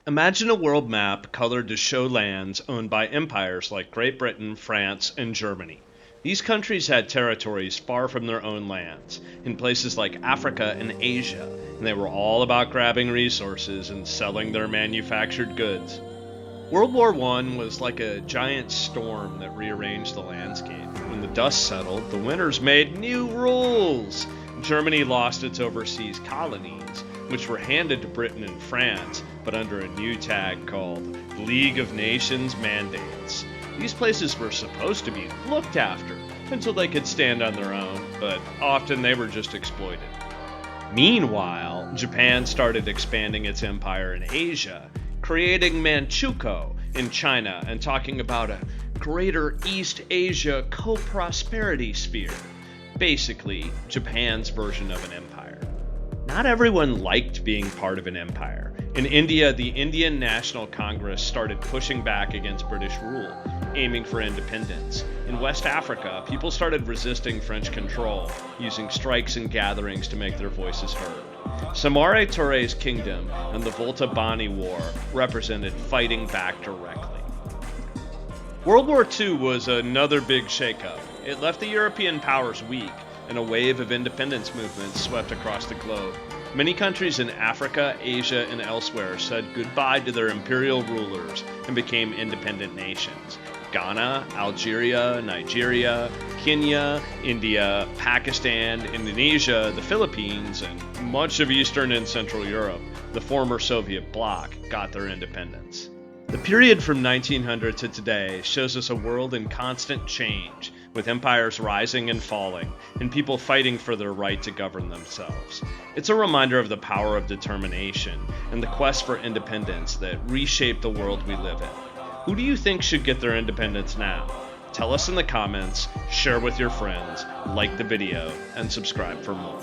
Imagine a world map colored to show lands owned by empires like Great Britain, France, and Germany. These countries had territories far from their own lands, in places like Africa and Asia, and they were all about grabbing resources and selling their manufactured goods. World War I was like a giant storm that rearranged the landscape. When the dust settled, the winners made new rules. Germany lost its overseas colonies, which were handed to Britain and France, but under a new tag called League of Nations Mandates. These places were supposed to be looked after until they could stand on their own, but often they were just exploited. Meanwhile, Japan started expanding its empire in Asia, creating Manchukuo in China and talking about a greater East Asia co-prosperity sphere. Basically, Japan's version of an empire. Not everyone liked being part of an empire. In India, the Indian National Congress started pushing back against British rule, aiming for independence. In West Africa, people started resisting French control, using strikes and gatherings to make their voices heard. Samare Touré's kingdom and the Volta Bani War represented fighting back directly. World War II was another big shakeup. It left the European powers weak, and a wave of independence movements swept across the globe. Many countries in Africa, Asia, and elsewhere said goodbye to their imperial rulers and became independent nations. Ghana, Algeria, Nigeria, Kenya, India, Pakistan, Indonesia, the Philippines, and much of Eastern and Central Europe, the former Soviet bloc, got their independence. The period from 1900 to today shows us a world in constant change, with empires rising and falling, and people fighting for their right to govern themselves. It's a reminder of the power of determination and the quest for independence that reshaped the world we live in. Who do you think should get their independence now? Tell us in the comments, share with your friends, like the video, and subscribe for more.